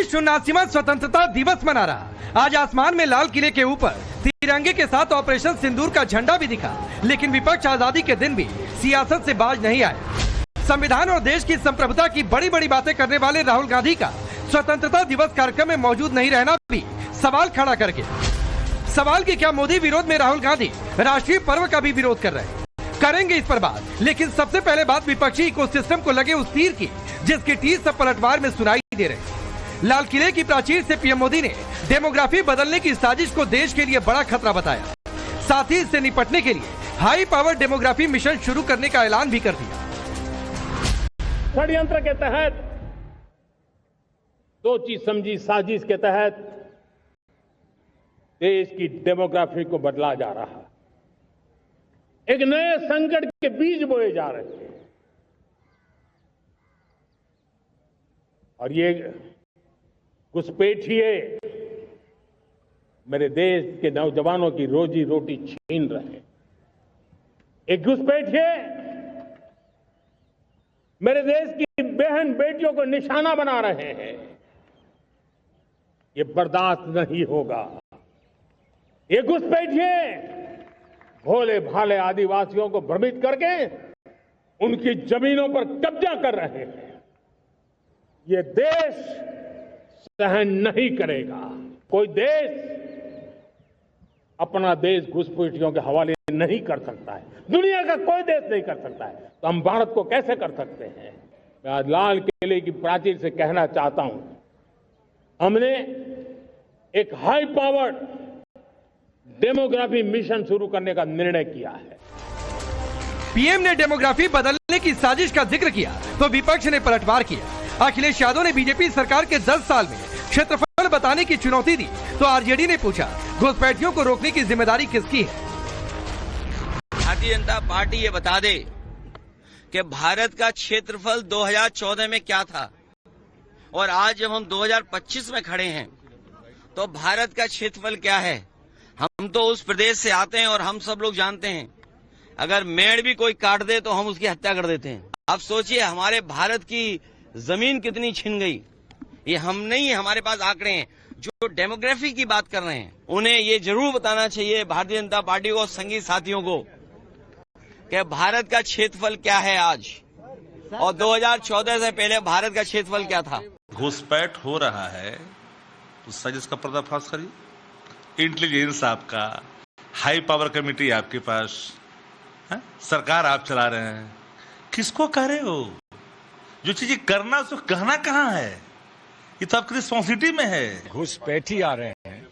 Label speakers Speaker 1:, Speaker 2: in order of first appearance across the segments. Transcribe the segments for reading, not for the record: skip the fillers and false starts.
Speaker 1: देश 79वां स्वतंत्रता दिवस मना रहा। आज आसमान में लाल किले के ऊपर तिरंगे के साथ ऑपरेशन सिंदूर का झंडा भी दिखा, लेकिन विपक्ष आजादी के दिन भी सियासत से बाज नहीं आए। संविधान और देश की संप्रभुता की बड़ी बड़ी बातें करने वाले राहुल गांधी का स्वतंत्रता दिवस कार्यक्रम में मौजूद नहीं रहना भी सवाल खड़ा करके। सवाल की क्या मोदी विरोध में राहुल गांधी राष्ट्रीय पर्व का भी विरोध कर रहे हैं? करेंगे इस पर बात, लेकिन सबसे पहले बात विपक्षी इकोसिस्टम को लगे उस तीर की जिसकी टीस सब पलटवार में सुनाई दे रही। लाल किले की प्राचीर से पीएम मोदी ने डेमोग्राफी बदलने की साजिश को देश के लिए बड़ा खतरा बताया। साथ ही इससे निपटने के लिए हाई पावर डेमोग्राफी मिशन शुरू करने का ऐलान भी कर दिया।
Speaker 2: षड्यंत्र के तहत, सोची समझी साजिश के तहत देश की डेमोग्राफी को बदला जा रहा है। एक नए संकट के बीज बोए जा रहे हैं और ये घुसपैठिए मेरे देश के नौजवानों की रोजी रोटी छीन रहे हैं। एक घुसपैठिए मेरे देश की बहन बेटियों को निशाना बना रहे हैं। ये बर्दाश्त नहीं होगा। ये घुसपैठिए भोले भाले आदिवासियों को भ्रमित करके उनकी जमीनों पर कब्जा कर रहे हैं। ये देश सहन नहीं करेगा। कोई देश अपना देश घुसपैठियों के हवाले नहीं कर सकता है। दुनिया का कोई देश नहीं कर सकता है, तो हम भारत को कैसे कर सकते हैं? मैं आज लाल किले की प्राचीर से कहना चाहता हूं, हमने एक हाई पावर्ड डेमोग्राफी मिशन शुरू करने का निर्णय किया है।
Speaker 1: पीएम ने डेमोग्राफी बदलने की साजिश का जिक्र किया तो विपक्ष ने पलटवार किया। अखिलेश यादव ने बीजेपी सरकार के 10 साल में क्षेत्रफल बताने की चुनौती दी तो आरजेडी ने पूछा, घुसपैठियों को रोकने की जिम्मेदारी किसकी है?
Speaker 3: भारतीय जनता पार्टी ये बता दे कि भारत का क्षेत्रफल 2014 में क्या था और आज जब हम 2025 में खड़े हैं तो भारत का क्षेत्रफल क्या है। हम तो उस प्रदेश से आते हैं और हम सब लोग जानते हैं, अगर मेड़ भी कोई काट दे तो हम उसकी हत्या कर देते हैं। आप सोचिए हमारे भारत की जमीन कितनी छिन गई। ये हम नहीं, हमारे पास आंकड़े हैं। जो डेमोग्राफी की बात कर रहे हैं उन्हें ये जरूर बताना चाहिए भारतीय जनता पार्टी को, संगी साथियों को, कि भारत का क्षेत्रफल क्या है आज और 2014 से पहले भारत का क्षेत्रफल क्या था।
Speaker 4: घुसपैठ हो रहा है तो साजिश का पर्दाफाश करिए। इंटेलिजेंस आपका, हाई पावर कमेटी आपके पास है? सरकार आप चला रहे हैं, किसको कह रहे हो? जो चीजें करना उसको कहना कहाँ है? ये तो आपकी रिस्पॉन्सिबिलिटी में है।
Speaker 5: घुसपैठी आ रहे हैं,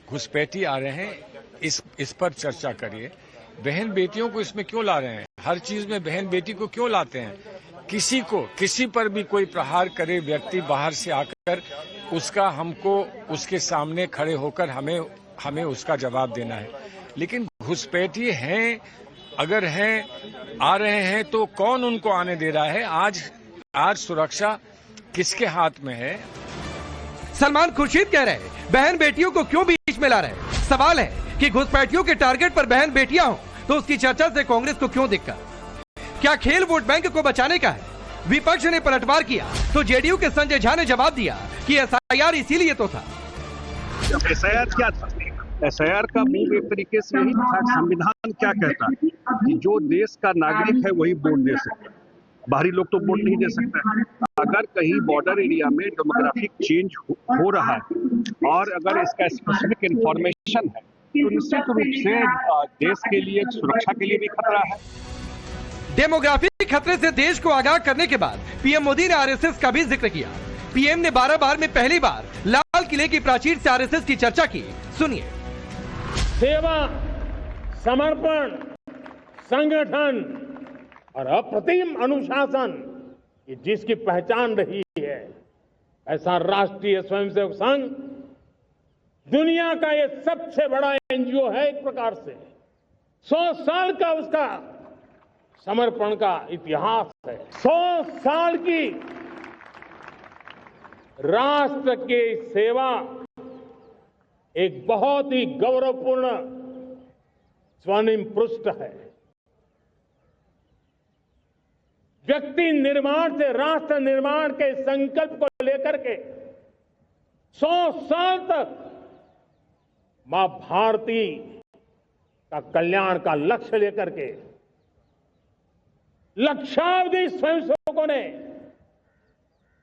Speaker 5: घुसपैठी आ रहे हैं, इस पर चर्चा करिए। बहन बेटियों को इसमें क्यों ला रहे हैं? हर चीज में बहन बेटी को क्यों लाते हैं? किसी पर भी कोई प्रहार करे व्यक्ति बाहर से आकर, उसका हमको उसके सामने खड़े होकर हमें उसका जवाब देना है। लेकिन घुसपैठी हैं, अगर हैं, आ रहे हैं तो कौन उनको आने दे रहा है? आज सुरक्षा किसके हाथ में है?
Speaker 1: सलमान खुर्शीद कह रहे हैं बहन बेटियों को क्यों बीच में ला रहे हैं? सवाल है कि घुसपैठियों के टारगेट पर बहन बेटियां हो तो उसकी चर्चा से कांग्रेस को क्यों दिक्कत? क्या खेल वोट बैंक को बचाने का है? विपक्ष ने पलटवार किया तो जेडीयू के संजय झा ने जवाब दिया कि एसआईआर इसीलिए तो था।
Speaker 6: एसआईआर क्या था? एसआईआर का मूल एक तरीके से यही था, संविधान क्या कहता है कि जो देश का नागरिक है वही वोट दे सकता है, बाहरी लोग तो वोट नहीं दे सकते। अगर कहीं बॉर्डर एरिया में डेमोग्राफिक चेंज हो रहा है और अगर इसका स्पेसिफिक इंफॉर्मेशन है तो निश्चित रूप से देश के लिए, सुरक्षा के लिए भी खतरा है।
Speaker 1: डेमोग्राफी खतरे से देश को आगाह करने के बाद पीएम मोदी ने आरएसएस का भी जिक्र किया। पीएम ने 12 बार में पहली बार लाल किले की प्राचीर से आरएसएस की चर्चा की। सुनिए।
Speaker 2: सेवा, समर्पण, संगठन और अप्रतिम अनुशासन, ये जिसकी पहचान रही है, ऐसा राष्ट्रीय स्वयंसेवक संघ दुनिया का ये सबसे बड़ा एनजीओ है। एक प्रकार से 100 साल का उसका समर्पण का इतिहास है। 100 साल की राष्ट्र की सेवा एक बहुत ही गौरवपूर्ण स्वर्णिम पृष्ठ है। व्यक्ति निर्माण से राष्ट्र निर्माण के संकल्प को लेकर के 100 साल तक मां भारती का कल्याण का लक्ष्य लेकर के लक्षावधि स्वयंसेवकों ने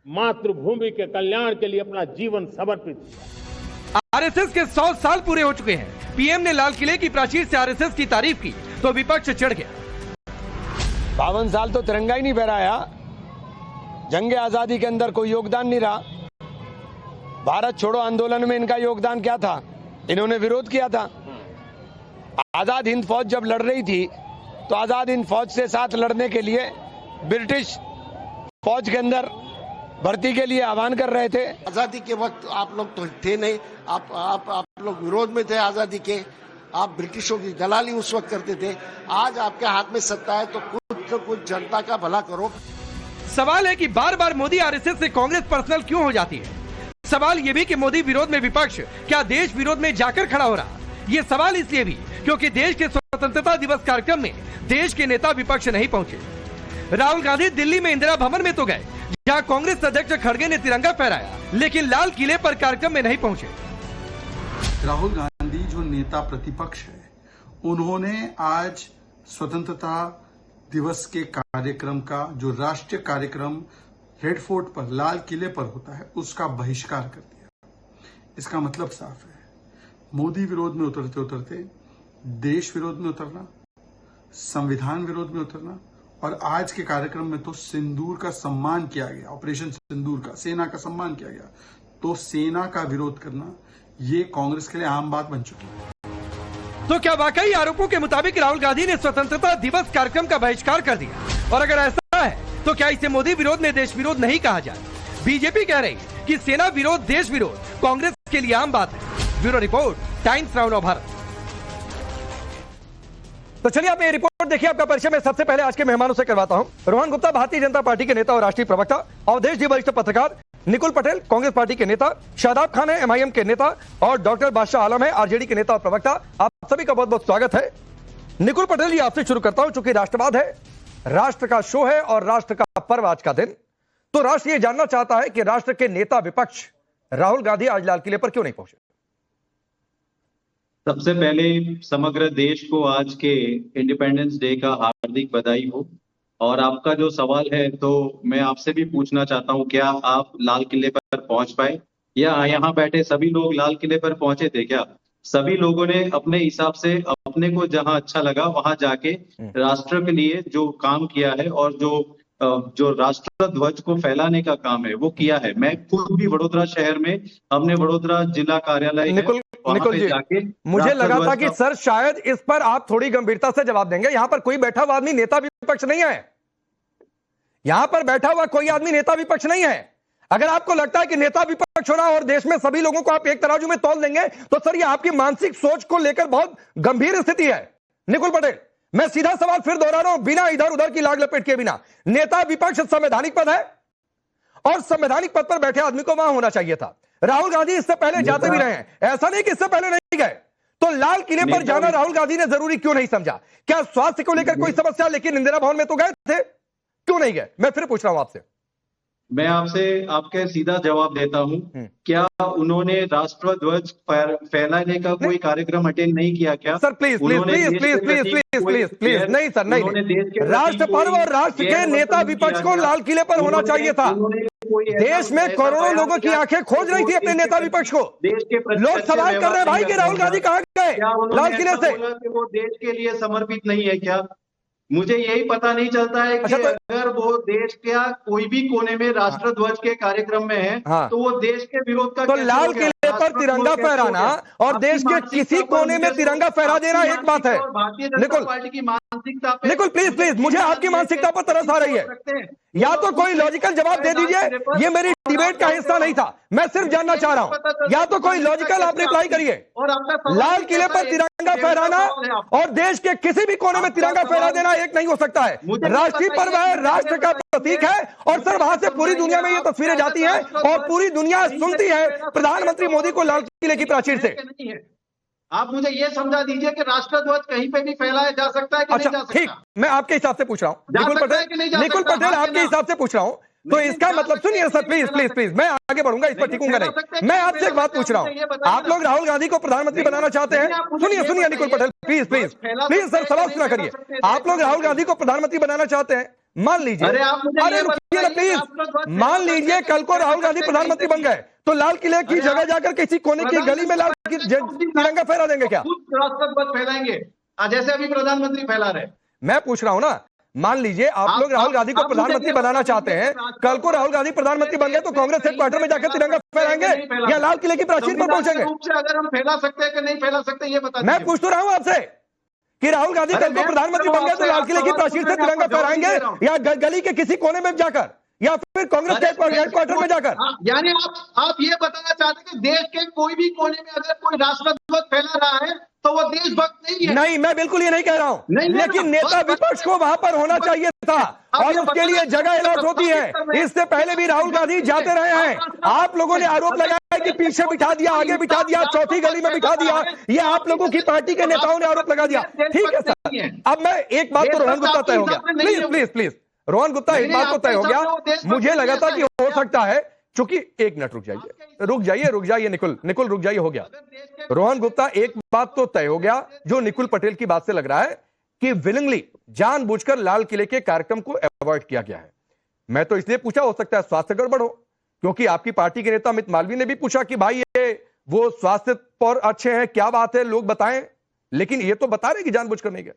Speaker 2: मातृभूमि के कल्याण के लिए अपना जीवन समर्पित किया।
Speaker 1: आरएसएस के 100 साल पूरे हो चुके हैं। पीएम ने लाल किले की प्राचीर से आरएसएस की तारीफ की तो विपक्ष चढ़ गया।
Speaker 7: 52 साल तो तिरंगा ही नहीं फहराया, जंगे आजादी के अंदर कोई योगदान नहीं रहा। भारत छोड़ो आंदोलन में इनका योगदान क्या था? इन्होंने विरोध किया था। आजाद हिंद फौज जब लड़ रही थी तो आजाद हिंद फौज से साथ लड़ने के लिए ब्रिटिश फौज के अंदर भर्ती के लिए आह्वान कर रहे थे।
Speaker 8: आजादी के वक्त आप लोग तो थे नहीं, आप लोग विरोध में थे आजादी के। आप ब्रिटिशों की दलाली उस वक्त करते थे। आज आपके हाथ में सत्ता है तो कुछ जनता का भला करो।
Speaker 1: सवाल है कि बार बार मोदी आरएसएस से कांग्रेस पर्सनल क्यों हो जाती है। सवाल ये भी कि मोदी विरोध में विपक्ष क्या देश विरोध में जाकर खड़ा हो रहा। ये सवाल इसलिए भी क्योंकि देश के स्वतंत्रता दिवस कार्यक्रम में देश के नेता विपक्ष नहीं पहुंचे। राहुल गांधी दिल्ली में इंदिरा भवन में तो गए जहां कांग्रेस अध्यक्ष खड़गे ने तिरंगा फहराया, लेकिन लाल किले पर कार्यक्रम में नहीं पहुंचे।
Speaker 9: राहुल गांधी जो नेता प्रतिपक्ष है, उन्होंने आज स्वतंत्रता दिवस के कार्यक्रम का जो राष्ट्रीय कार्यक्रम रेड फोर्ट पर लाल किले पर होता है उसका बहिष्कार कर दिया। इसका मतलब साफ है, मोदी विरोध में उतरते उतरते देश विरोध में उतरना, संविधान विरोध में उतरना, और आज के कार्यक्रम में तो सिंदूर का सम्मान किया गया, ऑपरेशन सिंदूर का, सेना का सम्मान किया गया, तो सेना का विरोध करना ये कांग्रेस के लिए आम बात बन चुकी है।
Speaker 1: तो क्या वाकई आरोपों के मुताबिक राहुल गांधी ने स्वतंत्रता दिवस कार्यक्रम का बहिष्कार कर दिया? और अगर ऐसा है तो क्या इसे मोदी विरोध ने देश विरोध नहीं कहा जाए? बीजेपी कह रही कि सेना विरोध देश विरोध कांग्रेस के लिए आम बात है। Bureau report, times now Bharat. तो चलिए आप ये रिपोर्ट देखिए। आपका परिचय मैं सबसे पहले आज के मेहमानों से करवाता हूं। रोहन गुप्ता भारतीय जनता पार्टी के नेता और राष्ट्रीय प्रवक्ता, अवधेश जी वरिष्ठ पत्रकार, निकुल पटेल कांग्रेस पार्टी के नेता, शादाब खान है एमआईएम के नेता, और डॉक्टर बादशाह आलम है आरजेडी के नेता और प्रवक्ता। आप सभी का बहुत बहुत स्वागत है। निकुल पटेल जी, आपसे शुरू करता हूं। चूंकि राष्ट्रवाद है, राष्ट्र का शो है और राष्ट्र का पर्व आज का दिन, तो राष्ट्र ये जानना चाहता है कि राष्ट्र के नेता विपक्ष राहुल गांधी आज लाल किले पर क्यों नहीं पहुंचे?
Speaker 10: सबसे पहले समग्र देश को आज के इंडिपेंडेंस डे का हार्दिक बधाई हो। और आपका जो सवाल है तो मैं आपसे भी पूछना चाहता हूं, क्या आप लाल किले पर पहुंच पाए या यहाँ बैठे सभी लोग लाल किले पर पहुंचे थे? क्या सभी लोगों ने अपने हिसाब से अपने को जहां अच्छा लगा वहां जाके राष्ट्र के लिए जो काम किया है और जो राष्ट्र ध्वज को फैलाने का काम है वो किया है। मैं खुद भी वडोदरा शहर में, हमने वडोदरा जिला कार्यालय
Speaker 1: निकुल जी, मुझे लगा था कि सर शायद इस पर आप थोड़ी गंभीरता से जवाब देंगे। यहां पर कोई बैठा हुआ आदमी नेता विपक्ष नहीं है। यहां पर बैठा हुआ कोई आदमी नेता विपक्ष नहीं है। अगर आपको लगता है कि नेता विपक्ष होना और देश में सभी लोगों को आप एक तराजू में तौल देंगे तो सर ये आपकी मानसिक सोच को लेकर बहुत गंभीर स्थिति है। निकुल पटेल, मैं सीधा सवाल फिर दोहरा रहा हूं, बिना इधर उधर की लाग लपेट के बिना। नेता विपक्ष संवैधानिक पद है और संवैधानिक पद पर बैठे आदमी को वहां होना चाहिए था। राहुल गांधी इससे पहले जाते भी रहे हैं, ऐसा नहीं कि इससे पहले नहीं गए। तो लाल किले पर जाना राहुल गांधी ने जरूरी क्यों नहीं समझा? क्या स्वास्थ्य को लेकर कोई समस्या? लेकिन इंदिरा भवन में तो गए थे, क्यों नहीं गए? मैं फिर पूछ रहा हूं आपसे।
Speaker 10: मैं आपके सीधा जवाब देता हूं, क्या उन्होंने राष्ट्र ध्वज फैलाने का कोई कार्यक्रम अटेंड नहीं किया क्या?
Speaker 1: Sir please please please please please please please नहीं सर, नहीं। राष्ट्र पर्व और राष्ट्र के नेता विपक्ष को लाल किले पर होना चाहिए था। देश में करोड़ों लोगों की आंखें खोज रही थी अपने नेता विपक्ष को। लोग सवाल कर रहे हैं भाई कि राहुल गांधी कहां गए लाल किले से?
Speaker 10: वो देश के लिए समर्पित नहीं है क्या? मुझे यही पता नहीं चलता है कि अगर वो देश के कोई भी कोने में राष्ट्र ध्वज के कार्यक्रम में है तो वो देश के विरोध का,
Speaker 1: तो लाल किले पर तिरंगा फहराना और देश के किसी कोने में तिरंगा फहरा देना एक बात है।
Speaker 10: भारतीय जनता पार्टी की मानसिकता,
Speaker 1: निकुल प्लीज प्लीज, मुझे आपकी मानसिकता पर तरस आ रही है। या तो कोई लॉजिकल जवाब दे दीजिए, ये मेरी डिबेट का हिस्सा नहीं था, मैं सिर्फ जानना चाह रहा हूं। या तो कोई लॉजिकल आप रिप्लाई करिए। लाल किले पर तिरंगा फहराना और देश के किसी भी कोने में तिरंगा फहरा देना एक नहीं हो सकता है। राष्ट्रीय पर्व है, राष्ट्र का प्रतीक है, और सर वहां से पूरी दुनिया में ये तस्वीरें जाती हैं और पूरी दुनिया सुनती है प्रधानमंत्री मोदी को लाल किले की प्राचीर से।
Speaker 10: आप मुझे ये समझा दीजिए कि राष्ट्र ध्वज कहीं पे भी फैलाया जा सकता है कि नहीं जा सकता?
Speaker 1: ठीक, मैं आपके हिसाब से पूछ रहा हूं निकुल पटेल, आपके हिसाब से पूछ रहा हूं। तो इसका मतलब सुनिए सर, प्लीज प्लीज प्लीज, मैं आगे बढ़ूंगा, इस पर टिकूंगा नहीं। मैं आपसे एक बात पूछ रहा हूं, आप लोग राहुल गांधी को प्रधानमंत्री बनाना चाहते हैं? सुनिए सुनिए Nikul Patel, please please please sir, सवाल सुना करिए। आप लोग राहुल गांधी को प्रधानमंत्री बनाना चाहते हैं, मान लीजिए, अरे रुकिए ना प्लीज, मान लीजिए कल को राहुल गांधी प्रधानमंत्री बन गए, तो लाल किले की जगह जाकर किसी कोने की गली में लाल तिरंगा फहरा देंगे क्या?
Speaker 10: राष्ट्रपति फैलाएंगे जैसे अभी प्रधानमंत्री फैला रहे।
Speaker 1: मैं पूछ रहा हूं ना, मान लीजिए आप लोग राहुल गांधी को प्रधानमंत्री बनाना चाहते हैं, कल को राहुल गांधी प्रधानमंत्री बन गए तो कांग्रेस हेडक्वार्टर में जाकर तिरंगा फहराएंगे या लाल किले की प्राचीर पर पहुंचेंगे?
Speaker 10: अगर हम फैला सकते हैं कि नहीं फैला सकते ये बता।
Speaker 1: मैं पूछ तो रहा हूं आपसे कि राहुल गांधी कल को प्रधानमंत्री बन गए तो लाल किले की प्राचीर से तिरंगा फहराएंगे या गली के किसी कोने में जाकर या फिर कांग्रेस के हेडक्वार्टर में जाकर?
Speaker 10: यानी आप ये बताना चाहते हैं कि देश के कोई भी कोने में अगर कोई राष्ट्रध्वज फैला रहा है तो वो देशभक्त नहीं है?
Speaker 1: नहीं, मैं बिल्कुल ये नहीं कह रहा हूं, लेकिन नेता विपक्ष को वहां पर होना चाहिए था और उसके लिए जगह अलॉट होती है। इससे पहले भी राहुल गांधी जाते रहे हैं। आप लोगों ने आरोप लगाया कि पीछे बिठा दिया, आगे बिठा दिया, चौथी गली में बिठा दिया, ये आप लोगों की पार्टी के नेताओं ने आरोप लगा दिया। ठीक है सर, अब मैं एक बात तो रोहन गुप्ता तय हो गया, please please please Rohan Gupta, एक बात तो तय हो गया, मुझे लगा था कि हो सकता है, चूंकि एक मिनट रुक जाइए निकुल रुक जाइए, हो गया रोहन गुप्ता, एक बात तो तय हो गया जो निकुल पटेल की बात से लग रहा है कि विलिंगली जानबूझकर लाल किले के कार्यक्रम को अवॉइड किया गया है। मैं तो इसलिए पूछा, हो सकता है स्वास्थ्य गड़बड़ हो, क्योंकि आपकी पार्टी के नेता अमित मालवीय ने भी पूछा कि भाई ये वो स्वास्थ्य पर अच्छे हैं, क्या बात है, लोग बताएं, लेकिन ये तो बता रहे कि जानबूझकर नहीं गया।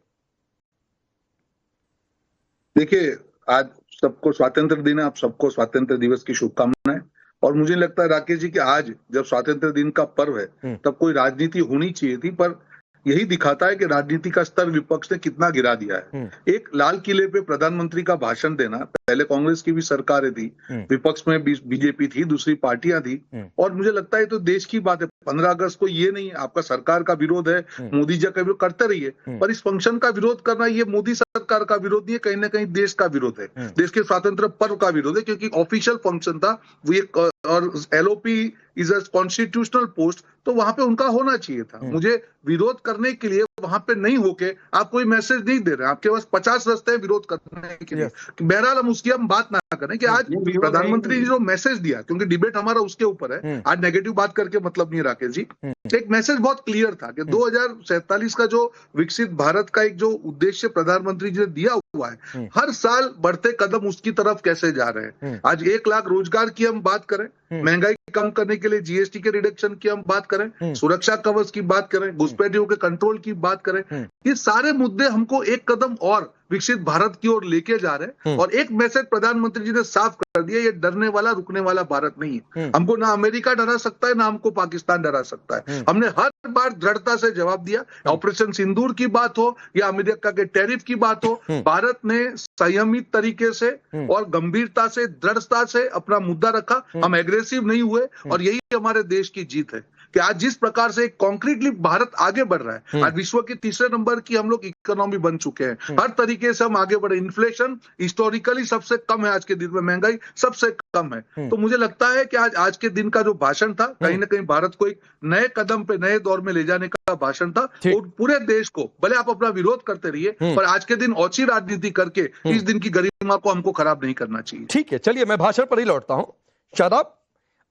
Speaker 11: देखिए, आज सबको स्वातंत्र दिन है, आप सबको स्वातंत्र दिवस की शुभकामनाएं। और मुझे लगता है राकेश जी कि आज जब स्वातंत्र दिन का पर्व है तब कोई राजनीति होनी चाहिए थी, पर यही दिखाता है कि राजनीति का स्तर विपक्ष ने कितना गिरा दिया है। एक लाल किले पे प्रधानमंत्री का भाषण देना, पहले कांग्रेस की भी सरकारें थी, विपक्ष में बीजेपी थी, दूसरी पार्टियां थी, और मुझे लगता है तो देश की बात है। 15 अगस्त को ये नहीं आपका सरकार का विरोध है, मोदी जी का विरोध करते रहिए, पर इस फंक्शन का विरोध करना ये मोदी सरकार का विरोध नहीं है, कहीं ना कहीं देश का विरोध है, देश के स्वतंत्र पर्व का विरोध है, क्योंकि ऑफिशियल फंक्शन था वो एक, और LOP is a constitutional post, तो वहां पे उनका होना चाहिए था। मुझे विरोध करने के लिए वहां पे नहीं होके आप कोई मैसेज नहीं दे रहे हैं, आपके पास 50 रास्ते हैं विरोध करने के लिए। बहरहाल हम उसकी बात ना करें कि आज प्रधानमंत्री ने जो मैसेज दिया, क्योंकि डिबेट हमारा उसके ऊपर है, आज नेगेटिव बात करके मतलब नहीं राकेश जी। एक मैसेज बहुत क्लियर था कि 2047 का जो विकसित भारत का एक जो उद्देश्य प्रधानमंत्री जी ने दिया हुआ है, हर साल बढ़ते कदम उसकी तरफ कैसे जा रहे हैं। आज 1 लाख रोजगार की हम बात करें, महंगाई कम करने के लिए जीएसटी के रिडक्शन की हम बात करें, सुरक्षा कवच की बात करें, घुसपैठियों के कंट्रोल की बात करें, ये सारे मुद्दे हमको एक कदम और विकसित भारत की ओर लेके जा रहे हैं। और एक मैसेज प्रधानमंत्री जी ने साफ कर दिया, ये डरने वाला रुकने वाला भारत नहीं है। हमको ना अमेरिका डरा सकता है, ना हमको पाकिस्तान डरा सकता है। हमने हर बार दृढ़ता से जवाब दिया, ऑपरेशन सिंदूर की बात हो या अमेरिका के टैरिफ की बात हो, भारत ने संयमित तरीके से और गंभीरता से, दृढ़ता से अपना मुद्दा रखा, हम एग्रेसिव नहीं हुए, और यही हमारे देश की जीत है कि आज जिस प्रकार से कॉन्क्रीटली भारत आगे बढ़ रहा है, आज विश्व के तीसरे नंबर की हम लोग इकोनॉमी बन चुके हैं, हर तरीके से हम आगे बढ़े, इन्फ्लेशन हिस्टोरिकली सबसे कम है आज के दिन में, महंगाई सबसे कम है। तो मुझे लगता है कि आज के दिन का जो भाषण था, कहीं ना कहीं भारत को एक नए कदम पे, नए दौर में ले जाने का भाषण था, और पूरे देश को, भले आप अपना विरोध करते रहिए, पर आज के दिन औची राजनीति करके इस दिन की गरिमा को हमको खराब नहीं करना चाहिए।
Speaker 1: ठीक है, चलिए मैं भाषण पर ही लौटता हूं। शादाब,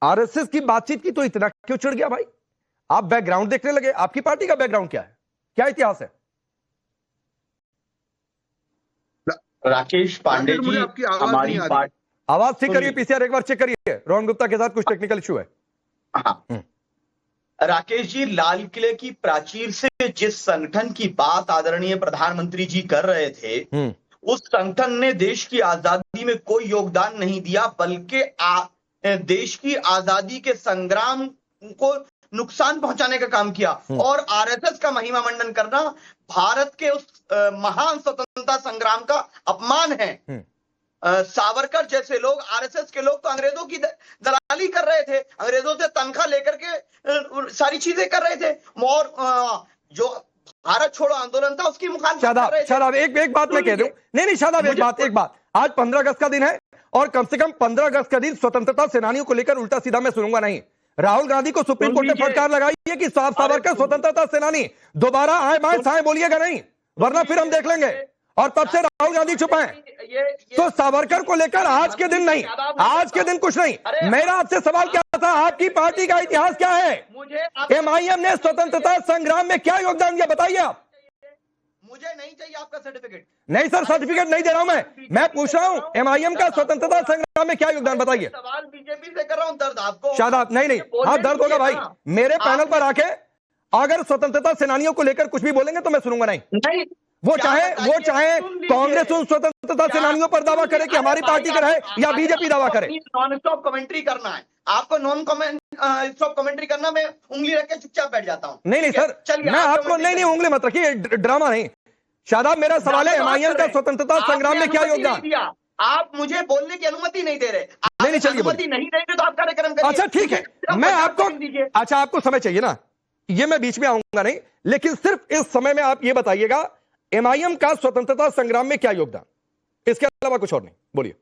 Speaker 1: आरएसएस की बातचीत की तो इतना क्यों चिढ़ गया भाई? आप बैकग्राउंड देखने लगे, आपकी पार्टी का बैकग्राउंड क्या है, क्या इतिहास है?
Speaker 10: राकेश पांडे जी, हमारी पार्टी,
Speaker 1: आवाज ठीक करिए, पीसीआर एक बार चेक करिए, रोहन गुप्ता के साथ कुछ टेक्निकल इशू है।
Speaker 10: हाँ। राकेश जी, लाल किले की प्राचीर से जिस संगठन की बात आदरणीय प्रधानमंत्री जी कर रहे थे, उस संगठन ने देश की आजादी में कोई योगदान नहीं दिया, बल्कि देश की आजादी के संग्राम को नुकसान पहुंचाने का काम किया। और आरएसएस का महिमा मंडन करना भारत के उस महान स्वतंत्रता संग्राम का अपमान है। सावरकर जैसे लोग, आरएसएस के लोग तो अंग्रेजों की दलाली कर रहे थे, अंग्रेजों से तनख्वाह लेकर के सारी चीजें कर रहे थे, और जो भारत छोड़ो आंदोलन था उसकी मुखालफत।
Speaker 1: शादाब एक बात मैं कह दूं, नहीं शादाब एक बात, आज 15 अगस्त का दिन है, और कम से कम 15 अगस्त का दिन स्वतंत्रता सेनानियों को लेकर उल्टा सीधा मैं सुनूंगा नहीं। राहुल गांधी को सुप्रीम कोर्ट ने फटकार लगाई है कि सावरकर स्वतंत्रता सेनानी, दोबारा आए बाएं साएं बोलिएगा नहीं, वरना फिर हम देख लेंगे। और तब से राहुल गांधी चुप हैं। तो सावरकर को लेकर आज के दिन नहीं, आज के दिन कुछ नहीं। मेरा आपसे सवाल क्या था, आपकी पार्टी का इतिहास क्या है? एमआईएम ने स्वतंत्रता संग्राम में क्या योगदान दिया, बताइए आप।
Speaker 3: मुझे नहीं चाहिए आपका सर्टिफिकेट।
Speaker 1: नहीं सर, सर्टिफिकेट नहीं दे रहा हूं मैं पूछ रहा हूं एमआईएम का स्वतंत्रता संग्राम में क्या योगदान, बताइए।
Speaker 3: सवाल बीजेपी से कर रहा हूं, दर्द आपको।
Speaker 1: शादाब नहीं, हाँ दर्द होगा भाई। मेरे पैनल पर आके अगर स्वतंत्रता सेनानियों को लेकर कुछ भी बोलेंगे तो मैं सुनूंगा नहीं। वो चाहे कांग्रेस उन स्वतंत्रता सेनानियों पर दावा करे कि हमारी पार्टी का है या बीजेपी दावा करे।
Speaker 3: नॉन स्टॉप कमेंट्री करना है आपको, नॉन स्टॉप कमेंट्री करना, मैं उंगली रख के चुपचाप बैठ जाता हूँ।
Speaker 1: नहीं सर, मैं आपको नहीं उंगली मत रखिए, ड्रामा नहीं। शादाब मेरा सवाल है, एमआईएम का स्वतंत्रता संग्राम में क्या योगदान?
Speaker 3: आप मुझे बोलने की अनुमति नहीं दे रहे।
Speaker 1: नहीं चलिए,
Speaker 3: अनुमति नहीं देंगे तो आप कार्यक्रम करिए।
Speaker 1: अच्छा ठीक है, मैं आपको, अच्छा आपको समय चाहिए ना, ये मैं बीच में आऊंगा नहीं, लेकिन सिर्फ इस समय में आप ये बताइएगा एमआईएम का स्वतंत्रता संग्राम में क्या योगदान, इसके अलावा कुछ और नहीं, बोलिए।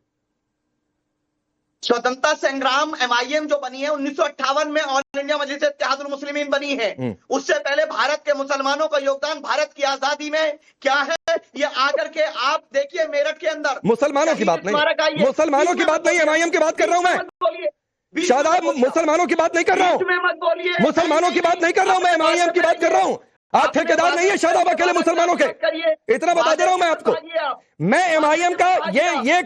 Speaker 3: स्वतंत्रता संग्राम एमआईएम जो बनी है 1958 में ऑल इंडिया मजलिस इत्तेहादुल मुस्लिमीन बनी है। उससे पहले भारत के मुसलमानों का योगदान भारत की आजादी में क्या है, ये आकर के आप देखिए मेरठ के अंदर।
Speaker 1: मुसलमानों की बात नहीं, मुसलमानों की बात नहीं, एमआईएम की बात कर रहा हूं मैं। शादाब मुसलमानों की बात नहीं कर रहा हूं, मुसलमानों की बात नहीं कर रहा हूं मैं, एमआईएम की बात कर रहा हूं। आप ठेकेदार नहीं है शादाब अकेले मुसलमानों के, इतना बता दे रहा हूं मैं आपको। मैं एमआईएम का ये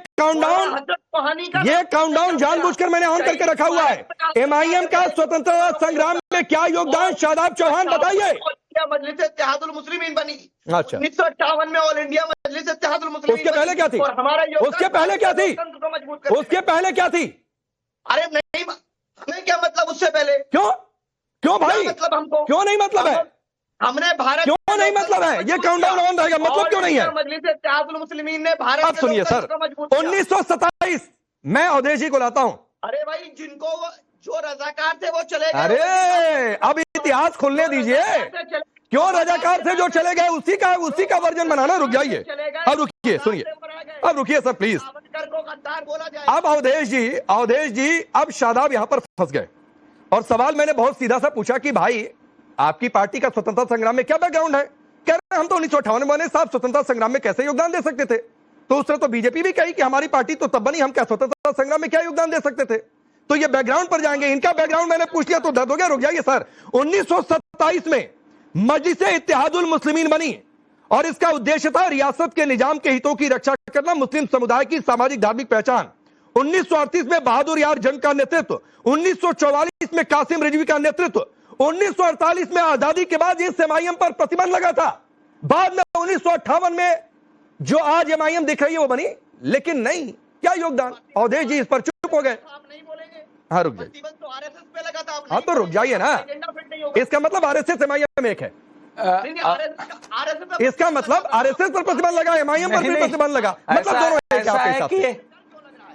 Speaker 1: काउंटडाउन जानबूझकर मैंने ऑन करके रखा हुआ है। एमआईएम का स्वतंत्रता संग्राम में क्या योगदान, शादाब चौहान बताइए।
Speaker 3: मजलिस इत्तेहादुल मुस्लिमीन बनी,
Speaker 1: अच्छा
Speaker 3: 1958 में ऑल इंडिया मजलिस इत्तेहादुल मुस्लिमीन।
Speaker 1: उसके पहले क्या थी, उसके पहले क्या थी, उसके पहले क्या थी?
Speaker 3: अरे नहीं, हमें क्या मतलब उससे पहले?
Speaker 1: क्यों भाई,
Speaker 3: मतलब हमको
Speaker 1: क्यों नहीं मतलब है?
Speaker 3: हमने भारत
Speaker 1: क्यों नहीं मतलब है? ये काउंटडाउन ऑन रहेगा, मतलब क्यों नहीं है?
Speaker 3: मजलिस इत्तेहादुल मुस्लिमीन ने भारत,
Speaker 1: अब सुनिए सर, 1927 मैं अवधेश जी को लाता हूं।
Speaker 3: अरे भाई, जिनको जो रजाकार थे वो चले गए।
Speaker 1: अरे अब इतिहास खोलने दीजिए, क्यों रजाकार थे जो चले गए, उसी का वर्जन बनाना। रुक जाइए, अब रुकिए, सुनिए, अब रुकिए सर प्लीज। अब अवधेश जी अब शादाब यहां पर फंस गए और सवाल मैंने बहुत सीधा सा पूछा कि भाई आपकी पार्टी का स्वतंत्रता संग्राम में क्या बैकग्राउंड है? कह रहे हैं हम तो 1958 में बने, साहब स्वतंत्रता संग्राम में कैसे योगदान दे सकते थे? तो उस तरह तो बीजेपी भी कही कि हमारी पार्टी तो तब बनी, हम क्या स्वतंत्रता संग्राम में क्या योगदान दे सकते थे? तो ये बैकग्राउंड पर जाएंगे, इनका बैकग्राउंड मैंने पूछ लिया तो दर्द हो गया। रुक जाइए सर, 1927 में मजलिस इत्तेहादुल मुस्लिमीन बनी और इसका उद्देश्य था रियासत के निजाम के हितों की रक्षा करना, मुस्लिम समुदाय की सामाजिक धार्मिक पहचान। 1938 में बहादुर यार जंग का नेतृत्व, 1944 में कासिम रिजवी का नेतृत्व, 1948 में आजादी के बाद इस एमआईएम पर प्रतिबंध लगा था। बाद में 1958 में जो आज एमआईएम दिख रही है वो बनी, लेकिन नहीं, क्या योगदान? अवधेश जी इस पर चुप हो गए। हाँ रुक जाइए, हाँ तो रुक जाइए ना, इसका मतलब आरएसएस एमआईएम एक है, इसका मतलब आरएसएस पर प्रतिबंध लगा, एमआईएम पर भी प्रतिबंध लगा, मतलब दोनों एक आपके हिसाब से।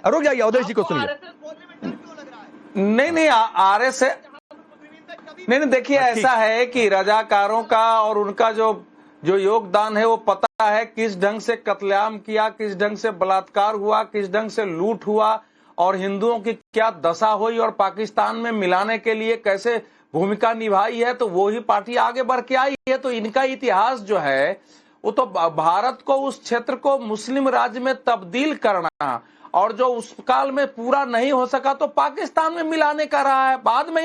Speaker 1: रुक जाइए, अवधेश जी को सुनिए।
Speaker 12: नहीं आरएसएस नहीं, देखिए ऐसा है कि रजाकारों का और उनका जो योगदान है वो पता है किस ढंग से कत्लेआम किया, किस ढंग से बलात्कार हुआ, किस ढंग से लूट हुआ और हिंदुओं की क्या दशा हुई और पाकिस्तान में मिलाने के लिए कैसे भूमिका निभाई है, तो वो ही पार्टी आगे बढ़ के आई है। तो इनका इतिहास जो है वो तो भारत को, उस क्षेत्र को मुस्लिम राज्य में तब्दील करना और जो उस काल में पूरा नहीं हो सका तो पाकिस्तान में मिलाने का रहा है। बाद में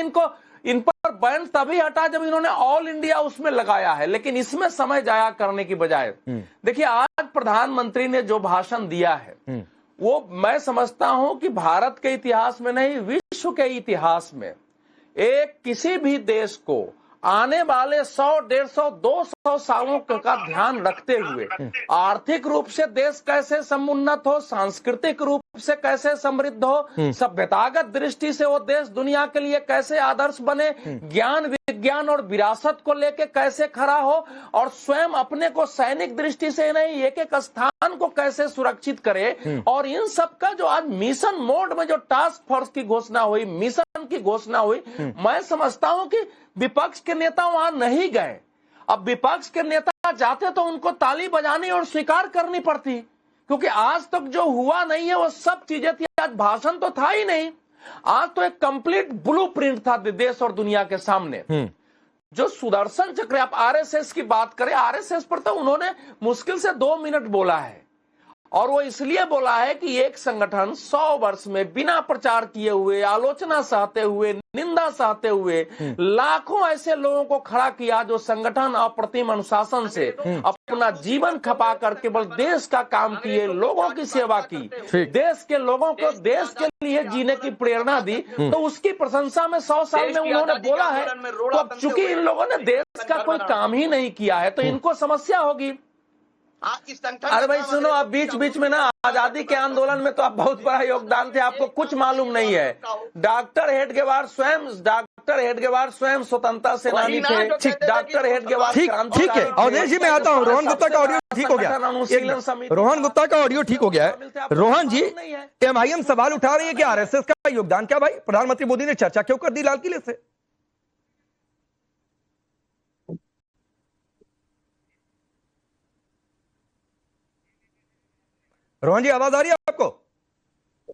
Speaker 12: इन पर बैन तभी हटा जब इन्होंने ऑल इंडिया उसमें लगाया है, लेकिन इसमें समय जाया करने की बजाय देखिए आज प्रधानमंत्री ने जो भाषण दिया है वो मैं समझता हूं कि भारत के इतिहास में नहीं, विश्व के इतिहास में एक किसी भी देश को आने वाले 100, 150, 200 सालों का ध्यान रखते हुए आर्थिक रूप से देश कैसे समुन्नत हो, सांस्कृतिक रूप से कैसे समृद्ध हो, सभ्यतागत दृष्टि से वो देश दुनिया के लिए कैसे आदर्श बने, ज्ञान विज्ञान और विरासत को लेके कैसे खड़ा हो और स्वयं अपने को सैनिक दृष्टि से नहीं एक एक स्थान को कैसे सुरक्षित करे। और इन सब का जो आज मिशन मोड में जो टास्क फोर्स की घोषणा हुई, मिशन की घोषणा हुई, मैं समझता हूं कि विपक्ष के नेता वहां नहीं गए। अब विपक्ष के नेता जाते तो उनको ताली बजानी और स्वीकार करनी पड़ती, क्योंकि आज तक जो हुआ नहीं है वो सब चीजें थी। आज भाषण तो था ही नहीं, आज तो एक कंप्लीट ब्लूप्रिंट था देश और दुनिया के सामने। जो सुदर्शन चक्र, आप आरएसएस की बात करें, आरएसएस पर तो उन्होंने मुश्किल से 2 मिनट बोला है, और वो इसलिए बोला है कि एक संगठन 100 वर्ष में बिना प्रचार किए हुए, आलोचना सहते हुए, निंदा सहते हुए लाखों ऐसे लोगों को खड़ा किया जो संगठन अप्रतिम अनुशासन से अपना जीवन खपा कर केवल देश का काम किए, लोगों की सेवा की, देश के लोगों को देश के लिए जीने की प्रेरणा दी, तो उसकी प्रशंसा में 100 साल में उन्होंने बोला है। तो अब चूंकि इन लोगों ने देश का कोई काम ही नहीं किया है तो इनको समस्या होगी। अरे भाई सुनो, आप बीच बीच में ना आजादी के आंदोलन में तो आप बहुत बड़ा योगदान थे, आपको कुछ मालूम नहीं है। डॉक्टर हेडगेवार स्वयं स्वतंत्रता सेनानी थे। डॉक्टर हेडगेवार
Speaker 1: ठीक है, अवधेश जी मैं आता हूँ। रोहन गुप्ता का ऑडियो ठीक हो गया, रोहन गुप्ता का ऑडियो ठीक हो गया है। रोहन जी, एमआईएम सवाल उठा रही है कि आरएसएस का योगदान क्या? भाई प्रधानमंत्री मोदी ने चर्चा क्यों कर दी लाल किले से? रोहन जी आवाज आ रही है आपको?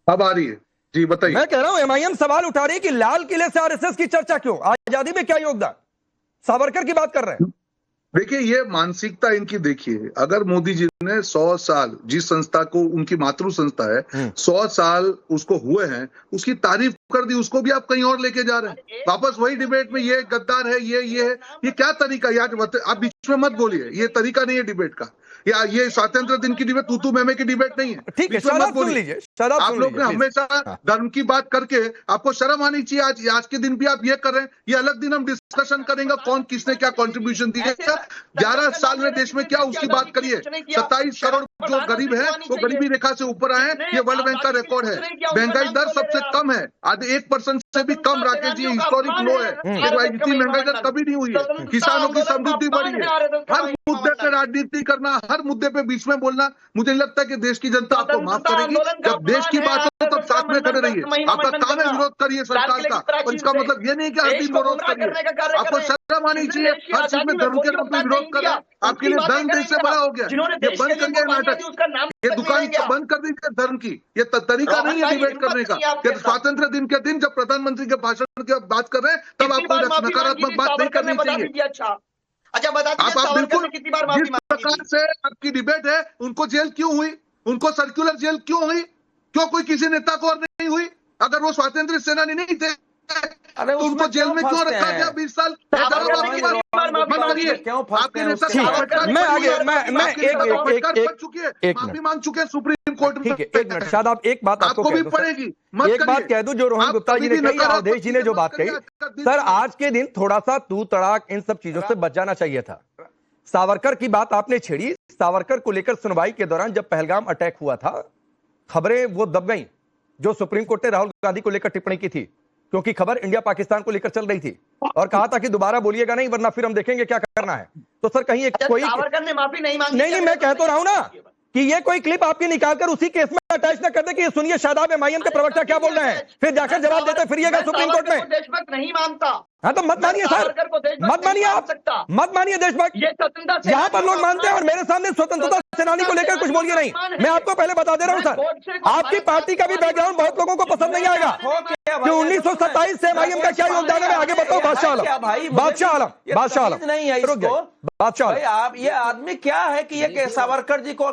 Speaker 11: अब आ रही है जी, बताइए।
Speaker 1: मैं कह रहा हूं एमआईएम सवाल उठा रही है कि लाल किले से आरएसएस की चर्चा क्यों? आजादी में क्या योगदान? सावरकर की बात कर रहे हैं।
Speaker 11: देखिए, ये मानसिकता इनकी देखिए। अगर मोदी जी ने 100 साल जिस संस्था को, उनकी मातृ संस्था है, 100 साल उसको हुए हैं, उसकी तारीफ कर दी, उसको भी आप कहीं और लेके जा रहे हैं। वापस वही डिबेट में ये गद्दार है, ये है। ये क्या तरीका? यार आप बीच में मत बोलिए, ये तरीका नहीं है डिबेट का। या ये स्वातंत्र दिन की डिबेट तूतू मैमे की डिबेट नहीं है।
Speaker 1: ठीक है, शराब सुन लीजिए।
Speaker 11: आप लोग ने हमेशा धर्म की बात करके, आपको शर्म आनी चाहिए। आज के दिन भी आप ये कर रहे हैं। ये अलग दिन हम डिस्कशन करेंगे कौन किसने क्या कंट्रीब्यूशन दी है। 11 साल में देश में क्या उसकी बात करिए। 27 करोड़ जो गरीब है वो गरीबी रेखा से ऊपर आए, ये वर्ल्ड बैंक का रिकॉर्ड है। महंगाई दर सबसे कम है, आधे 1% से भी कम। राकेश जी, हिस्टोरिक लो है। इतनी महंगाई दर कभी नहीं हुई है। किसानों की समृद्धि बढ़ी है। हर मुद्दे पे राजनीति करना, हर मुद्दे पे बीच में बोलना, मुझे नहीं लगता कि देश की जनता आपको माफ करेगी। जब देश की बात हो तब साथ में खड़े रहिए। आपका काम है विरोध करिए सरकार का, और इसका मतलब ये नहीं कि हर दिन विरोध करिए। आपको शर्म आनी चाहिए। हर चीज में धर्म के नाम पे विरोध कर रहे हैं। आपके लिए धर्म देश से बड़ा हो गया। ये बंद कर दिया नाटक, ये दुकान बंद कर दीजिए धर्म की। ये तरीका नहीं है डिबेट करने का। स्वतंत्र दिन के दिन जब प्रधानमंत्री के भाषण की बात कर रहे हैं तब आपको नकारात्मक बात नहीं करनी चाहिए।
Speaker 13: अच्छा बता दीजिए,
Speaker 11: आप बिल्कुल
Speaker 13: कितनी बार माफी
Speaker 11: जिस प्रकार से आपकी डिबेट है, उनको जेल क्यों हुई? उनको सर्कुलर जेल क्यों हुई? क्यों कोई किसी नेता को और नहीं हुई? अगर वो स्वतंत्र सेनानी नहीं थे तो उनको जेल में क्यों रखा गया 20 साल? आपके नेता माफी मांग चुके हैं सुप्रीम कोर्ट में।
Speaker 1: ठीक है, एक मिनट शायद आप एक बात
Speaker 11: आपको भी पड़ेगी।
Speaker 1: एक बात कह दूं जो रोहन गुप्ता जी ने कही, अवधेश जी ने जो बात कही, सर आज के दिन थोड़ा सा तू तड़ाक इन सब चीजों से बच जाना चाहिए था। सावरकर की बात आपने छेड़ी। सावरकर को लेकर सुनवाई के दौरान जब पहलगाम अटैक हुआ था, खबरें वो दब गई जो सुप्रीम कोर्ट ने राहुल गांधी को लेकर टिप्पणी की थी, क्योंकि खबर इंडिया पाकिस्तान को लेकर चल रही थी, और कहा था कि दोबारा बोलिएगा नहीं वरना फिर हम देखेंगे क्या करना है। तो सर कहीं कोई
Speaker 13: सावरकर ने माफी नहीं मांगी?
Speaker 1: नहीं, मैं कह तो रहा हूं ना कि ये कोई क्लिप आपकी निकालकर उसी केस में अटैच न कर दे कि सुनिए शादाब एमआईएम के प्रवक्ता क्या बोल रहे हैं, फिर जाकर जवाब देते फिरिएगा सुप्रीम कोर्ट में।
Speaker 13: देशभक्त नहीं मानता।
Speaker 1: हाँ तो मत मानिए सर, मत मानिए आप, मत मानिए देशभक्त। यहाँ पर लोग मानते हैं और मेरे सामने स्वतंत्रता सेनानी को लेकर कुछ बोलिए नहीं। मैं आपको पहले बता दे रहा हूँ सर, आपकी पार्टी का भी बैकग्राउंड बहुत लोगों को पसंद नहीं आएगा कि 1927 से एमआईएम का क्या योगदान है। मैं आगे बताऊँ, बादशाह आलम नहीं है बादशाह आलम।
Speaker 12: आप ये आदमी क्या है कि ये सावरकर जी को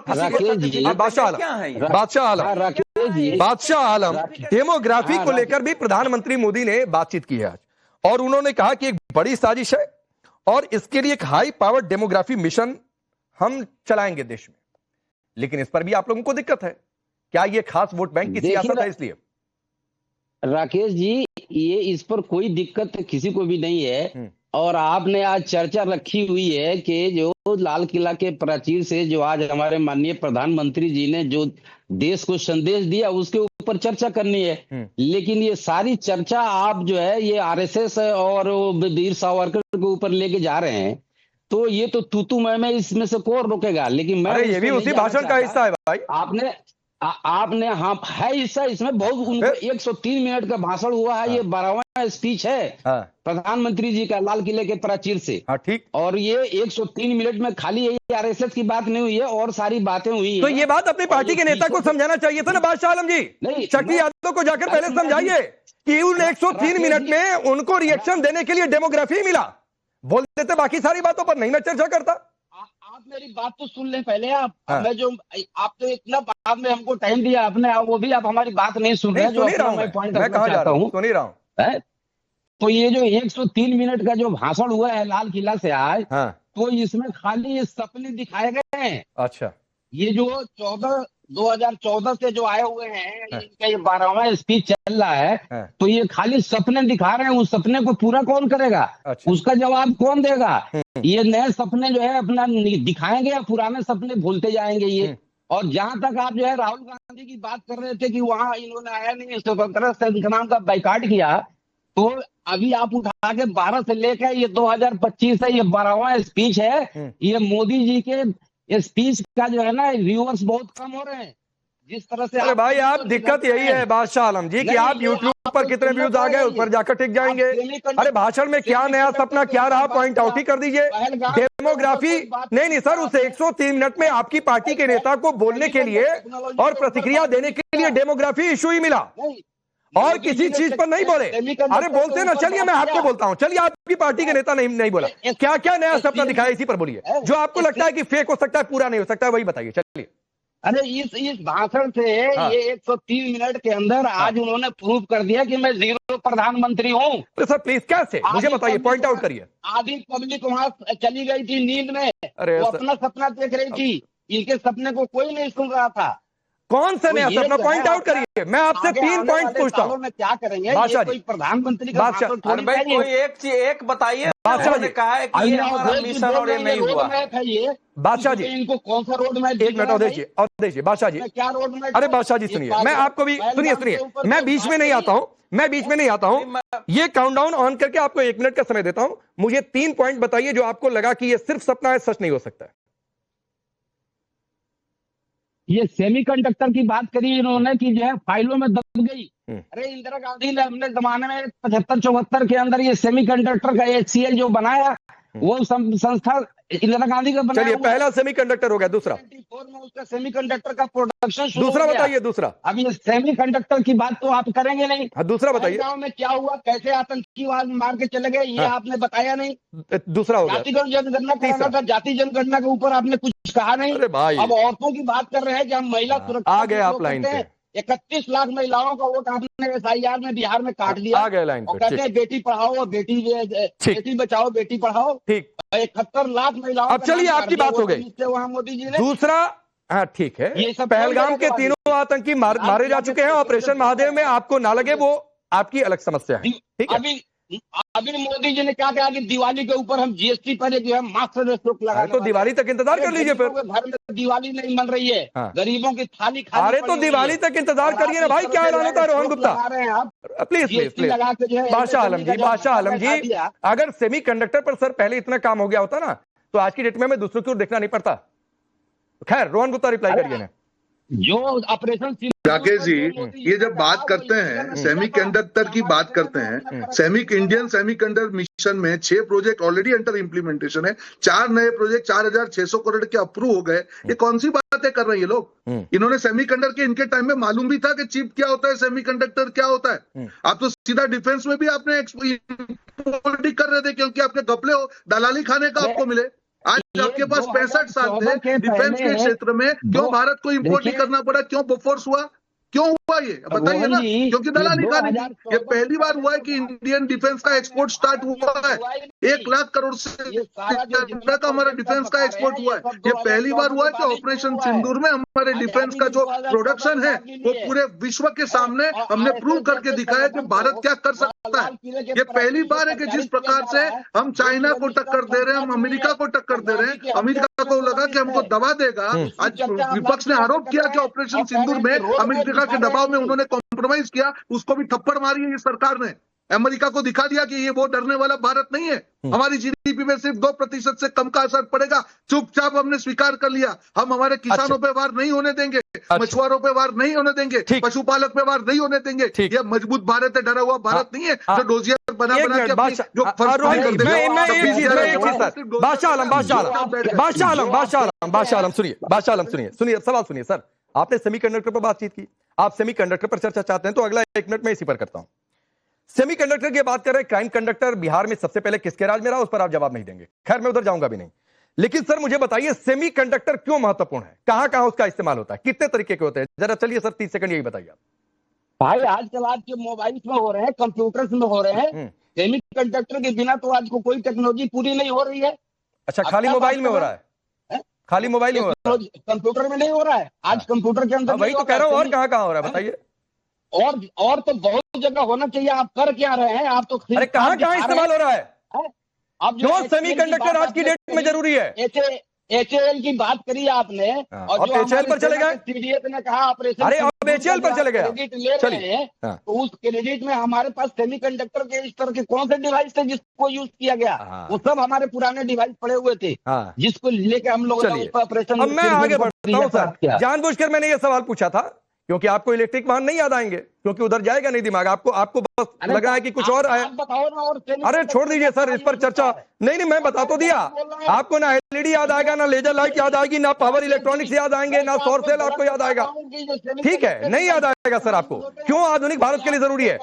Speaker 1: बादशाह आलम डेमोग्राफी को लेकर भी प्रधानमंत्री मोदी ने बातचीत की है आज, और उन्होंने कहा कि एक बड़ी साजिश है और इसके लिए एक हाई पावर डेमोग्राफी मिशन हम चलाएंगे देश में। लेकिन इस पर भी आप लोगों को दिक्कत है। क्या ये खास वोट बैंक की सियासत है? इसलिए
Speaker 14: राकेश जी, ये इस पर कोई दिक्कत किसी को भी नहीं है। और आपने आज चर्चा रखी हुई है कि जो लाल किला के प्राचीर से जो आज हमारे माननीय प्रधानमंत्री जी ने जो देश को संदेश दिया उसके ऊपर चर्चा करनी है। लेकिन ये सारी चर्चा आप जो है ये आरएसएस और वीर सावरकर के ऊपर लेके जा रहे हैं, तो ये तो तूतू मैं इसमें से कौन रोकेगा। लेकिन मैं
Speaker 1: ये भी उसी भाषण का हिस्सा है भाई।
Speaker 14: आपने हाँ है हिस्सा इसमें। बहुत 103 मिनट का भाषण हुआ है। ये 12वां स्पीच है प्रधानमंत्री जी का लाल किले के प्राचीर से।
Speaker 1: ठीक।
Speaker 14: और ये 103 मिनट में खाली आरएसएस की बात नहीं हुई है और सारी बातें हुई
Speaker 1: तो ये बात अपनी पार्टी के नेता को समझाना चाहिए था ना बादशाह आलम जी। शक्ति यादव को जाकर पहले समझाइए कि उन 103 मिनट में उनको रिएक्शन देने के लिए डेमोग्राफी मिला। बोल देते बाकी सारी बातों पर नहीं मैं चर्चा करता।
Speaker 14: आप मेरी बात तो सुन लें पहले आप। मैं जो आप तो इतना बाद में हमको टाइम दिया आपने, वो भी आप हमारी बात नहीं सुन रहे।
Speaker 1: सुन ही रहा हूं मैं कहाँ जा रहा हूँ, सुन ही रहा हूँ।
Speaker 14: तो ये जो 103 मिनट का जो भाषण हुआ है लाल किला से आज, तो इसमें खाली ये सपने दिखाए गए हैं।
Speaker 1: अच्छा,
Speaker 14: ये जो 2014 से जो आए हुए हैं, इनका ये 12वां स्पीच चल रहा है, तो ये खाली सपने दिखा रहे हैं। उस सपने को पूरा कौन करेगा?
Speaker 1: अच्छा।
Speaker 14: उसका जवाब कौन देगा? ये नए सपने जो है अपना दिखाएंगे या पुराने सपने भूलते जाएंगे ये? और जहां तक आप जो है राहुल गांधी की बात कर रहे थे कि वहां इन्होंने आया नहीं, स्वतंत्रता संग्राम का बाइकाट किया, तो अभी आप उठा के 12 से लेकर ये 2025 है, ये 12वां स्पीच है। ये मोदी जी के स्पीच का जो है ना व्यूअर्स बहुत कम हो रहे हैं। जिस तरह से
Speaker 1: अरे भाई आप दिक्कत यही है बादशाह आलम जी कि आप यूट्यूब पर कितने व्यूज आ गए उस पर जाकर टिक जाएंगे। अरे भाषण में क्या नया सपना क्या रहा पॉइंट आउट ही कर दीजिए। डेमोग्राफी नहीं सर, उस 103 मिनट में आपकी पार्टी के नेता को बोलने के लिए और प्रतिक्रिया देने के लिए डेमोग्राफी इशू ही मिला और किसी चीज पर नहीं बोले। अरे बोलते ना, चलिए मैं आपको बोलता हूं, चलिए आपकी पार्टी के नेता नहीं बोला, क्या क्या नया सपना दिखाया इसी पर बोलिए। जो आपको लगता है कि फेक हो सकता है, पूरा नहीं हो सकता है, वही बताइए। चलिए।
Speaker 14: अरे इस भाषण से ये 103 मिनट के अंदर आज उन्होंने प्रूव कर दिया कि मैं जीरो प्रधानमंत्री हूँ।
Speaker 1: तो सर प्लीज कैसे मुझे बताइए, पॉइंट आउट करिए।
Speaker 14: आधी पब्लिक वहां चली गई थी नींद में, वो अपना सपना देख रही थी, इनके सपने को कोई नहीं सुन रहा था।
Speaker 1: कौन सा नया सपना? पॉइंट आउट करिए। मैं आपसे 3 पॉइंट पूछता हूँ।
Speaker 14: में क्या करेंगे?
Speaker 1: बादशाह
Speaker 14: कोई प्रधानमंत्री का
Speaker 1: बादशाह
Speaker 12: कोई एक बताइए।
Speaker 1: बादशाह जी
Speaker 12: कहा है कि ये हमारा मिशन और ये नहीं हुआ।
Speaker 14: बादशाह जी इनको कौन सा रोड मैप?
Speaker 1: एक मिनट और देखिए बादशाह जी,
Speaker 14: क्या रोड मैप?
Speaker 1: अरे बादशाह जी सुनिए, मैं आपको भी सुनिए, मैं बीच में नहीं आता हूं, ये काउंटडाउन ऑन करके आपको 1 मिनट का समय देता हूं। मुझे 3 पॉइंट बताइए जो आपको लगा कि ये सिर्फ सपना है, सच नहीं हो सकता है।
Speaker 14: ये सेमीकंडक्टर की बात करी इन्होंने कि जो है फाइलों में दब गई। अरे इंदिरा गांधी ने अपने जमाने में 75-74 के अंदर ये सेमीकंडक्टर का HCL जो बनाया, वो संस्था इंदिरा गांधी का बनाया।
Speaker 1: चलिए, पहला सेमीकंडक्टर हो गया। दूसरा
Speaker 14: 94 में उसका सेमीकंडक्टर का प्रोडक्शन शुरू
Speaker 1: दूसरा
Speaker 14: हो गया।
Speaker 1: बताइए। दूसरा,
Speaker 14: अब ये सेमीकंडक्टर की बात तो आप करेंगे नहीं।
Speaker 1: हाँ, दूसरा बताइए।
Speaker 14: गांव में क्या हुआ, कैसे आतंकवाद मार के चले गए, ये आपने बताया नहीं।
Speaker 1: दूसरा हो गया।
Speaker 14: जातिगत जनगणना कराना था, जाति जनगणना के ऊपर आपने कुछ कहा नहीं।
Speaker 1: अरे भाई,
Speaker 14: अब औरतों की बात कर रहे हैं कि हम महिला सुरक्षा
Speaker 1: आ गए आप लाइन पे।
Speaker 14: 31 लाख महिलाओं का वोट आपने SIR में बिहार में काट दिया।
Speaker 1: आ गए लाइन
Speaker 14: और
Speaker 1: पे।
Speaker 14: कहते हैं बेटी पढ़ाओ और बेटी बचाओ बेटी पढ़ाओ।
Speaker 1: ठीक,
Speaker 14: 71 लाख महिलाओं।
Speaker 1: अब चलिए आपकी बात हो गई।
Speaker 14: वहाँ मोदी जी ने
Speaker 1: दूसरा, हाँ ठीक है, पहलगाम के 3 आतंकी मारे जा चुके हैं। ऑपरेशन महादेव में आपको ना लगे, वो आपकी अलग समस्या है। ठीक है।
Speaker 14: अभी मोदी जी ने क्या कहा कि दिवाली के ऊपर हम GST पर जो है मास्टर स्ट्रोक लगा।
Speaker 1: तो दिवाली तक इंतजार कर लीजिए फिर।
Speaker 14: घर में दिवाली नहीं मन रही है। हाँ। गरीबों की थाली खाली।
Speaker 1: अरे तो दिवाली तक इंतजार करिए ना भाई, क्या ऐलान होता है रोहन गुप्ता? प्लीज बादशाह आलम जी, अगर सेमीकंडक्टर पर सर पहले इतना काम हो गया होता ना, तो आज की डेट में हमें दूसरों की ओर देखना नहीं पड़ता। खैर रोहन गुप्ता रिप्लाई करिए ना।
Speaker 14: जो ऑपरेशन
Speaker 11: राकेश जी, ये जब बात करते हैं सेमीकंडक्टर की बात करते हैं, इंडियन सेमीकंडक्टर मिशन में 6 प्रोजेक्ट ऑलरेडी अंडर इम्प्लीमेंटेशन है, 4 नए प्रोजेक्ट 4600 करोड़ के अप्रूव हो गए। ये कौन सी बातें कर रहे हैं ये लोग? इन्होंने सेमीकंडक्टर के इनके टाइम में मालूम भी था कि चिप क्या होता है, सेमीकंडक्टर क्या होता है। आप तो सीधा डिफेंस में भी आपने कर रहे थे, क्योंकि आपके घपले हो दलाली खाने का आपको मिले। आज आपके पास 65 साल थे डिफेंस के क्षेत्र में, क्यों भारत को इंपोर्ट नहीं करना पड़ा? क्यों बोफोर्स हुआ? क्यों हुआ ये बताइए ना? क्योंकि दलाली खाने। ये पहली बार हुआ है कि इंडियन डिफेंस का एक्सपोर्ट स्टार्ट हुआ है। 1 लाख करोड़ से ज्यादा का हमारा डिफेंस का एक्सपोर्ट हुआ है। ये पहली बार हुआ है कि ऑपरेशन सिंदूर में हमारे डिफेंस का जो प्रोडक्शन है वो पूरे विश्व के सामने हमने प्रूव करके दिखाया कि भारत क्या कर सकता है। ये पहली बार है कि जिस प्रकार से हम चाइना को टक्कर दे रहे हैं, हम अमेरिका को टक्कर दे रहे हैं, अमेरिका को लगा कि हमको दबा देगा। आज विपक्ष ने आरोप किया कि ऑपरेशन सिंदूर में अमेरिका के दबाव में उन्होंने कॉम्प्रोमाइज किया, उसको भी थप्पड़ मारी है ये सरकार ने। अमेरिका को दिखा दिया कि ये वो डरने वाला भारत नहीं है। हमारी GDP में सिर्फ 2% से कम का असर पड़ेगा। चुपचाप हमने स्वीकार कर लिया, हम हमारे किसानों पे वार नहीं होने देंगे, मछुआरों पे वार नहीं होने देंगे, पशुपालक पे वार नहीं होने देंगे। ये मजबूत भारत है, डरा हुआ भारत नहीं है जो डोजियर बना बना के जो फर्जी कर देगा।
Speaker 1: बादशाह आलम सुनिए सवाल सुनिए सर। आपने सेमीकंडक्टर पर बातचीत की, आप सेमीकंडक्टर पर चर्चा चाहते हैं, तो अगला 1 मिनट में इसी पर करता हूं। सेमीकंडक्टर की बात कर रहे हैं, क्राइम कंडक्टर बिहार में सबसे पहले किसके राज में रहा, उस पर आप जवाब नहीं देंगे, खैर मैं उधर जाऊंगा भी नहीं। लेकिन सर मुझे बताइए सेमीकंडक्टर क्यों महत्वपूर्ण है, कहां कहां उसका इस्तेमाल होता है, कितने तरीके के होते हैं, जरा चलिए सर 30 सेकंड यही बताइए आप।
Speaker 14: भाई आजकल आपके मोबाइल में हो रहे हैं, कंप्यूटर्स में हो रहे हैं, सेमी कंडक्टर के बिना तो आज को कोई टेक्नोलॉजी पूरी नहीं हो रही है।
Speaker 1: अच्छा, खाली मोबाइल में हो रहा है, खाली मोबाइल में हो रहा है,
Speaker 14: कंप्यूटर में नहीं हो रहा है। आज कंप्यूटर के अंदर
Speaker 1: वही तो कह रहा हूं, और कहां कहां हो रहा है बताइए।
Speaker 14: और तो बहुत जगह होना चाहिए, आप कर क्या रहे हैं, आप तो
Speaker 1: अरे कहां कहां इस्तेमाल हो रहा है,
Speaker 14: अब
Speaker 1: क्यों सेमीकंडक्टर आज की डेट में जरूरी है।
Speaker 14: HAL की बात करी आपने, और जो
Speaker 1: HAL पर चले गए,
Speaker 14: CDS ने कहा ऑपरेशन,
Speaker 1: अरे अब HAL पर चले गए,
Speaker 14: क्रेडिट ले रहे हैं, तो उस क्रेडिट में हमारे पास सेमीकंडक्टर के इस तरह के कौन से डिवाइस थे जिसको यूज किया गया, वो सब हमारे पुराने डिवाइस पड़े हुए थे, जिसको लेके हम लोग ऑपरेशन।
Speaker 1: अब मैं आगे बढ़ता हूं सर, जानबूझकर मैंने ये सवाल पूछा था क्योंकि आपको इलेक्ट्रिक वाहन नहीं याद आएंगे, क्योंकि उधर जाएगा नहीं दिमाग, आपको बस लग रहा है कि कुछ और आया। अरे छोड़ दीजिए सर, इस पर चर्चा नहीं, मैं बता तो दिया आपको, ना LED याद आएगा, ना लेजर लाइट याद आएगी, ना पावर इलेक्ट्रॉनिक्स याद आएंगे, ना सौर सेल आपको याद आएगा, ठीक है, नहीं याद आएगा सर आपको, क्यों आधुनिक भारत के लिए जरूरी है।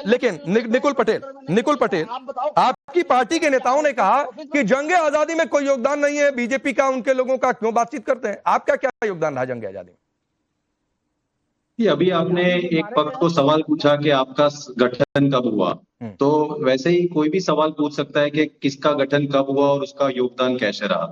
Speaker 1: लेकिन निकुल पटेल आपकी पार्टी के नेताओं ने कहा कि जंग आजादी में कोई योगदान नहीं है बीजेपी का, उनके लोगों का, क्यों बातचीत करते हैं, आपका क्या योगदान रहा जंग आजादी में।
Speaker 10: अभी आपने एक पक्ष को सवाल पूछा कि आपका गठन कब हुआ, तो वैसे ही कोई भी सवाल पूछ सकता है कि किसका गठन कब हुआ और उसका योगदान कैसे रहा।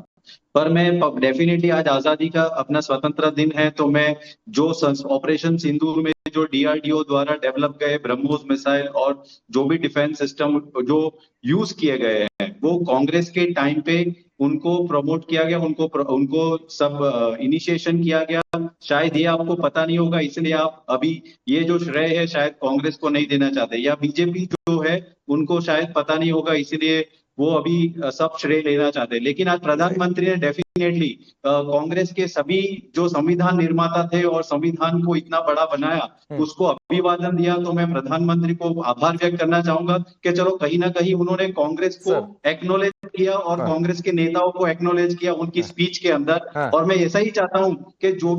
Speaker 10: पर मैं डेफिनेटली आज आजादी का अपना स्वतंत्र दिन है, तो मैं जो ऑपरेशन सिंदूर में जो DRDO द्वारा डेवलप गए ब्रह्मोस मिसाइल और जो भी डिफेंस सिस्टम जो यूज किए गए हैं, वो कांग्रेस के टाइम पे उनको प्रमोट किया गया, उनको सब इनिशिएशन किया गया। शायद ये आपको पता नहीं होगा, इसलिए आप अभी ये जो श्रेय है शायद कांग्रेस को नहीं देना चाहते, या बीजेपी जो है उनको शायद पता नहीं होगा, इसलिए वो अभी सब श्रेय लेना चाहते हैं। लेकिन आज प्रधानमंत्री ने डेफिनेटली कांग्रेस के सभी जो संविधान निर्माता थे और संविधान को इतना बड़ा बनाया, उसको अभिवादन दिया। तो मैं प्रधानमंत्री को आभार व्यक्त करना चाहूंगा कि चलो कहीं ना कहीं उन्होंने कांग्रेस को एक्नॉलेज किया और कांग्रेस के नेताओं को एक्नॉलेज किया उनकी स्पीच के अंदर। और मैं ऐसा ही चाहता हूँ कि जो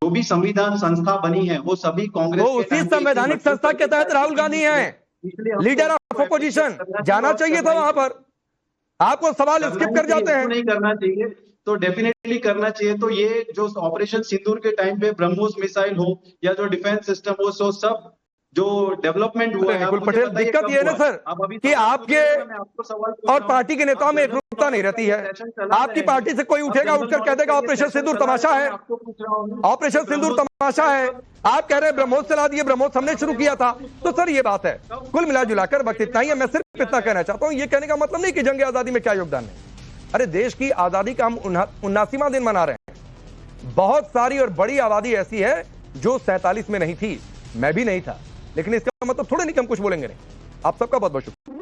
Speaker 10: भी संविधान संस्था बनी है वो सभी कांग्रेस
Speaker 1: उसी संवैधानिक संस्था के तहत राहुल गांधी है लीडर ऑफ अपोजिशन, जाना चाहिए था वहां पर, आपको सवाल स्किप कर जाते हैं।
Speaker 10: नहीं करना चाहिए, तो डेफिनेटली करना चाहिए। तो ये जो ऑपरेशन सिंदूर के टाइम पे ब्रह्मोस मिसाइल हो या जो डिफेंस सिस्टम हो, सो सब जो डेवलपमेंट हुआ है।
Speaker 1: निकुल पटेल, दिक्कत ये है ना सर कि आपके और पार्टी के नेताओं में एकरूपता नहीं रहती है। आपकी पार्टी से कोई उठेगा, उठकर कह देगा ऑपरेशन सिंदूर तमाशा है, ऑपरेशन सिंदूर तमाशा है। आप कह रहे हैं ब्रह्मोस चला दिए, ब्रह्मोस हमने शुरू किया था। तो सर ये बात है, कुल मिला जुलाकर वक्त इतना ही है। मैं सिर्फ इतना कहना चाहता हूं, ये कहने का मतलब नहीं कि जंग आजादी में क्या योगदान है। अरे देश की आजादी का हम 79वां दिन मना रहे हैं। बहुत सारी और बड़ी आबादी ऐसी है जो 47 में नहीं थी, मैं भी नहीं था, लेकिन इसका मतलब थोड़े नहीं कि हम कुछ बोलेंगे नहीं। आप सबका बहुत बहुत शुक्रिया।